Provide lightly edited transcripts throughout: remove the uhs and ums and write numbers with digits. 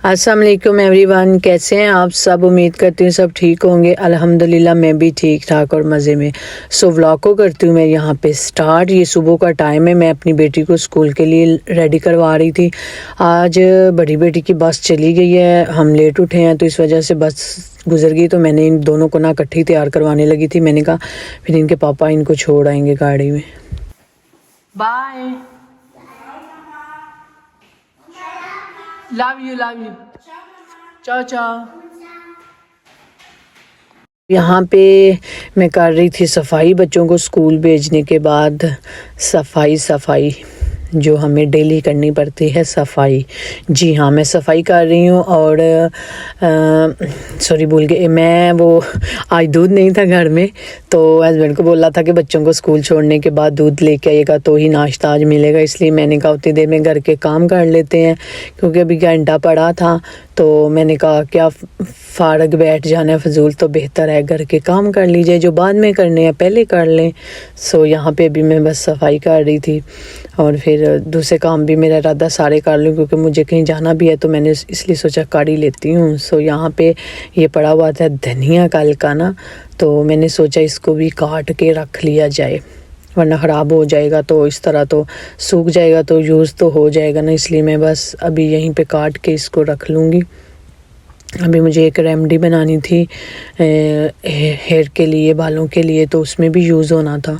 अस्सलाम वालेकुम एवरीवन, कैसे हैं आप सब। उम्मीद करती हूँ सब ठीक होंगे। अल्हम्दुलिल्लाह मैं भी ठीक ठाक और मज़े में। सो व्लॉग को करती हूँ मैं यहाँ पे स्टार्ट। ये सुबह का टाइम है, मैं अपनी बेटी को स्कूल के लिए रेडी करवा रही थी। आज बड़ी बेटी की बस चली गई है, हम लेट उठे हैं तो इस वजह से बस गुजर गई। तो मैंने इन दोनों को ना इकट्ठी तैयार करवाने लगी थी। मैंने कहा फिर इनके पापा इनको छोड़ आएंगे गाड़ी में। बाय, लव यू, चाओ चाओ। यहाँ पे मैं कर रही थी सफाई, बच्चों को स्कूल भेजने के बाद सफाई जो हमें डेली करनी पड़ती है सफाई। जी हाँ, मैं सफाई कर रही हूँ। और सॉरी भूल गई मैं, वो आज दूध नहीं था घर में तो हस्बैंड को बोला था कि बच्चों को स्कूल छोड़ने के बाद दूध लेके आइएगा तो ही नाश्ता आज मिलेगा। इसलिए मैंने कहा उतनी देर में घर के काम कर लेते हैं, क्योंकि अभी घंटा पड़ा था। तो मैंने कहा क्या फारग बैठ जाना है फजूल, तो बेहतर है घर के काम कर लीजिए, जो बाद में करने हैं पहले कर लें। सो यहाँ पे अभी मैं बस सफाई कर रही थी और फिर दूसरे काम भी मेरा इरादा सारे कर लूँ, क्योंकि मुझे कहीं जाना भी है तो मैंने इसलिए सोचा काढ़ी लेती हूँ। सो यहाँ पे ये पड़ा हुआ था धनिया कल का ना, तो मैंने सोचा इसको भी काट के रख लिया जाए, वरना ख़राब हो जाएगा। तो इस तरह तो सूख जाएगा तो यूज़ तो हो जाएगा ना, इसलिए मैं बस अभी यहीं पे काट के इसको रख लूँगी। अभी मुझे एक रेमेडी बनानी थी हेयर के लिए, बालों के लिए, तो उसमें भी यूज़ होना था।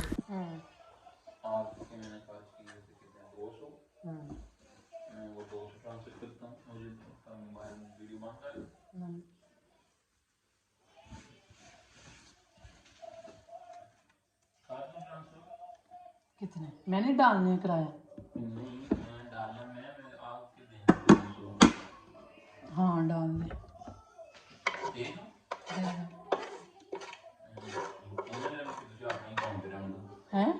कितने मैंने डालने कराया? हाँ डाल दे। हैं?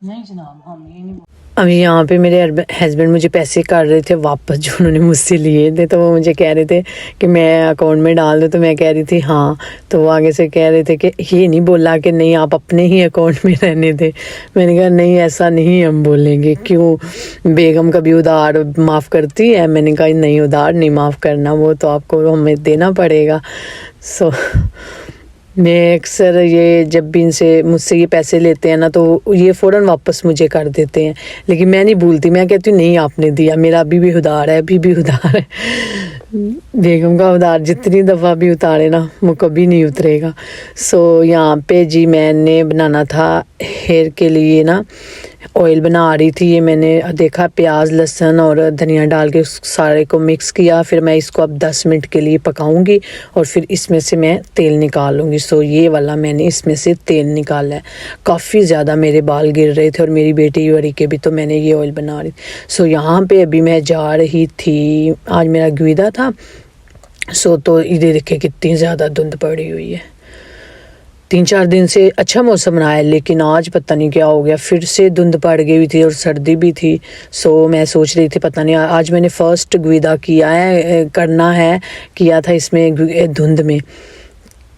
नहीं जनाब, हम ये नहीं। अभी यहाँ पे मेरे हस्बैंड मुझे पैसे कर रहे थे वापस जो उन्होंने मुझसे लिए थे, तो वो मुझे कह रहे थे कि मैं अकाउंट में डाल दूँ, तो मैं कह रही थी हाँ। तो वो आगे से कह रहे थे कि ये नहीं बोला कि नहीं आप अपने ही अकाउंट में रहने थे। मैंने कहा नहीं ऐसा नहीं हम बोलेंगे, क्यों बेगम कभी उधार माफ़ करती है? मैंने कहा नहीं उधार नहीं माफ़ करना, वो तो आपको हमें देना पड़ेगा। सो मैं अक्सर ये जब भी इनसे मुझसे ये पैसे लेते हैं ना तो ये फ़ौरन वापस मुझे कर देते हैं, लेकिन मैं नहीं भूलती। मैं कहती हूँ नहीं आपने दिया, मेरा अभी भी उधार है, अभी भी उधार है। बेगम का उधार जितनी दफ़ा भी उतारे ना वो कभी नहीं उतरेगा। सो यहाँ पे जी मैंने बनाना था हेयर के लिए ना, ऑयल बना रही थी। ये मैंने देखा प्याज लहसुन और धनिया डाल के उस सारे को मिक्स किया। फिर मैं इसको अब 10 मिनट के लिए पकाऊंगी और फिर इसमें से मैं तेल निकालूंगी। सो ये वाला मैंने इसमें से तेल निकाला है। काफ़ी ज़्यादा मेरे बाल गिर रहे थे और मेरी बेटी वरी के भी, तो मैंने ये ऑयल बना रही। सो यहाँ पे अभी मैं जा रही थी, आज मेरा गुईदा था। सो तो इधर देखे कितनी ज़्यादा धुंध पड़ी हुई है। 3-4 दिन से अच्छा मौसम रहा है, लेकिन आज पता नहीं क्या हो गया, फिर से धुंध पड़ गई थी और सर्दी भी थी। सो मैं सोच रही थी पता नहीं, आज मैंने फ़र्स्ट गुईदा किया था इसमें धुंध में,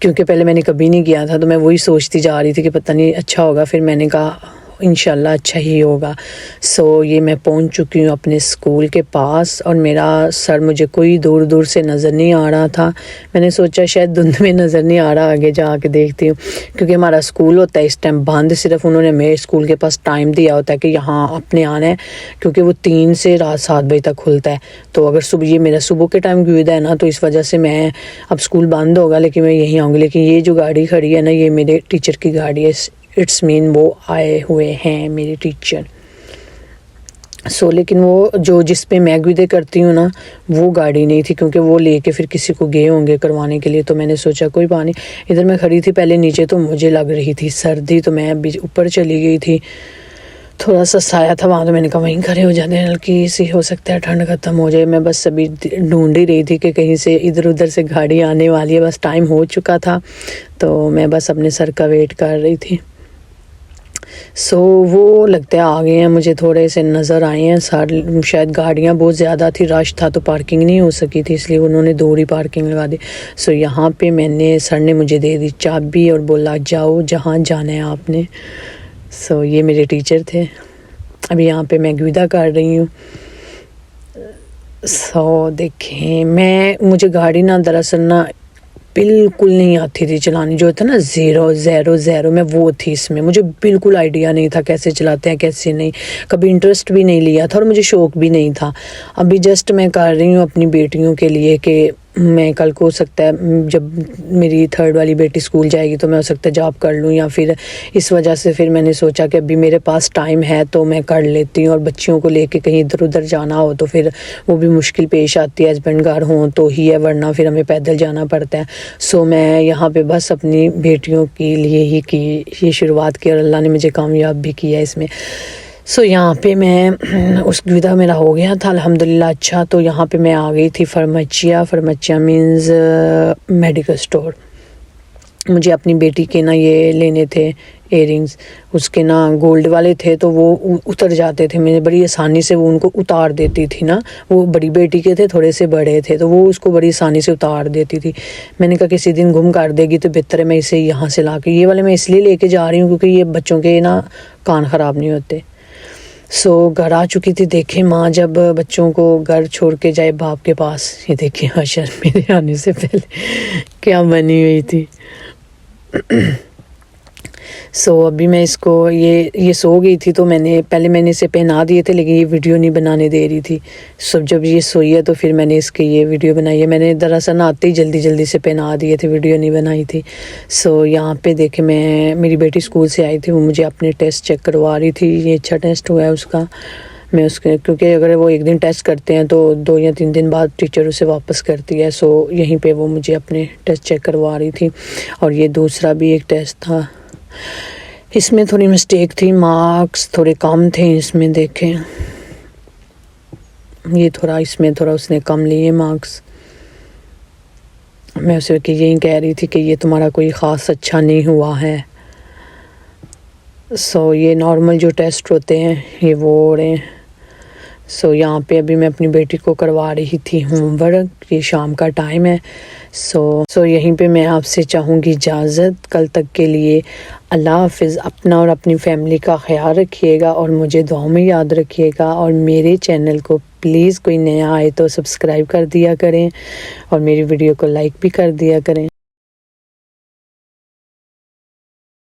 क्योंकि पहले मैंने कभी नहीं किया था। तो मैं वही सोचती जा रही थी कि पता नहीं अच्छा होगा, फिर मैंने कहा इंशाल्लाह अच्छा ही होगा। सो ये मैं पहुंच चुकी हूँ अपने स्कूल के पास और मेरा सर मुझे कोई दूर दूर से नज़र नहीं आ रहा था। मैंने सोचा शायद धुंध में नज़र नहीं आ रहा, आगे जाके देखती हूँ, क्योंकि हमारा स्कूल होता है इस टाइम बंद। सिर्फ उन्होंने मेरे स्कूल के पास टाइम दिया होता है कि यहाँ अपने आना है, क्योंकि वो 3 से रात 7 बजे तक खुलता है। तो अगर सुबह ये मेरा सुबह के टाइम गुईदा है ना, तो इस वजह से मैं अब स्कूल बंद होगा लेकिन मैं यहीं आऊँगी। लेकिन ये जो गाड़ी खड़ी है ना, ये मेरे टीचर की गाड़ी है। इट्स मीन वो आए हुए हैं मेरे टीचर। सो लेकिन वो जो जिस पे मैं गुईदे करती हूँ ना, वो गाड़ी नहीं थी, क्योंकि वो लेके फिर किसी को गए होंगे करवाने के लिए। तो मैंने सोचा कोई बात नहीं। इधर मैं खड़ी थी पहले नीचे, तो मुझे लग रही थी सर्दी, तो मैं अभी ऊपर चली गई थी। थोड़ा सा साया था वहाँ, तो मैंने कहा वहीं खड़े हो जाते हैं, हल्की सी हो सकता है ठंड ख़त्म हो जाए। मैं बस अभी ढूंढ ही रही थी कि कहीं से इधर उधर से गाड़ी आने वाली है, बस टाइम हो चुका था। तो मैं बस अपने सर का वेट कर रही थी। सो वो लगता है आ गए हैं, मुझे थोड़े से नज़र आए हैं। शायद गाड़ियाँ बहुत ज़्यादा थी, रश था, तो पार्किंग नहीं हो सकी थी, इसलिए उन्होंने दूर पार्किंग लगा दी। सो यहाँ पे सर ने मुझे दे दी चाबी और बोला जाओ जहाँ जाना है आपने। सो ये मेरे टीचर थे। अभी यहाँ पे मैं गुईदा कर रही हूँ। सो देखें, मुझे गाड़ी ना दरअसल ना बिल्कुल नहीं आती थी चलानी, जो था ना ज़ीरो मैं वो थी इसमें, मुझे बिल्कुल आइडिया नहीं था कैसे चलाते हैं कैसे नहीं, कभी इंटरेस्ट भी नहीं लिया था और मुझे शौक़ भी नहीं था। अभी जस्ट मैं कर रही हूँ अपनी बेटियों के लिए कि मैं कल को हो सकता है जब मेरी थर्ड वाली बेटी स्कूल जाएगी तो मैं हो सकता है जॉब कर लूँ, या फिर इस वजह से फिर मैंने सोचा कि अभी मेरे पास टाइम है तो मैं कर लेती हूँ। और बच्चियों को लेके कहीं इधर उधर जाना हो तो फिर वो भी मुश्किल पेश आती है, हस्बैंड घर हों तो ही है, वरना फिर हमें पैदल जाना पड़ता है। सो मैं यहाँ पे बस अपनी बेटियों के लिए ही की ये शुरुआत की और अल्लाह ने मुझे कामयाब भी किया इसमें। सो यहाँ पे मैं उस विदा मेरा हो गया था अल्हम्दुलिल्लाह अच्छा। तो यहाँ पे मैं आ गई थी फार्मेचिया मीन्स मेडिकल स्टोर। मुझे अपनी बेटी के ना ये लेने थे इयररिंग्स, उसके ना गोल्ड वाले थे तो वो उतर जाते थे, मैंने बड़ी आसानी से वो उनको उतार देती थी ना, वो बड़ी बेटी के थे थोड़े से बड़े थे तो वो उसको बड़ी आसानी से उतार देती थी। मैंने कहा किसी दिन गुम कर देगी तो बेहतर है मैं इसे यहाँ से ला के, ये वाले मैं इसलिए लेके जा रही हूँ क्योंकि ये बच्चों के ना कान ख़राब नहीं होते। सो घर आ चुकी थी। देखे माँ जब बच्चों को घर छोड़ के जाए बाप के पास, ये देखिए हशर मेरे आने से पहले क्या बनी हुई थी। सो अभी मैं इसको ये सो गई थी तो मैंने इसे पहना दिए थे, लेकिन ये वीडियो नहीं बनाने दे रही थी। सो जब ये सोई है तो फिर मैंने इसकी ये वीडियो बनाई है। मैंने दरअसल आते ही जल्दी से पहना दिए थे, वीडियो नहीं बनाई थी। सो यहाँ पे देखे मेरी बेटी स्कूल से आई थी, वो मुझे अपने टेस्ट चेक करवा रही थी। ये अच्छा टेस्ट हुआ है उसका, मैं उसके क्योंकि अगर वो एक दिन टेस्ट करते हैं तो 2 या 3 दिन बाद टीचर उसे वापस करती है। सो यहीं पे वो मुझे अपने टेस्ट चेक करवा रही थी। और ये दूसरा भी एक टेस्ट था, इसमें थोड़ी मिस्टेक थी, मार्क्स थोड़े कम थे इसमें। देखें ये इसमें थोड़ा उसने कम लिए मार्क्स। मैं उसे यही कह रही थी कि ये तुम्हारा कोई ख़ास अच्छा नहीं हुआ है। सो ये नॉर्मल जो टेस्ट होते हैं ये वो हो रहे हैं। सो यहाँ पे अभी मैं अपनी बेटी को करवा रही थी होमवर्क, ये शाम का टाइम है। सो यहीं पे मैं आपसे चाहूँगी इजाज़त, कल तक के लिए अल्लाह हाफ़िज़। अपना और अपनी फैमिली का ख्याल रखिएगा और मुझे दुआ में याद रखिएगा। और मेरे चैनल को प्लीज़ कोई नया आए तो सब्सक्राइब कर दिया करें और मेरी वीडियो को लाइक भी कर दिया करें।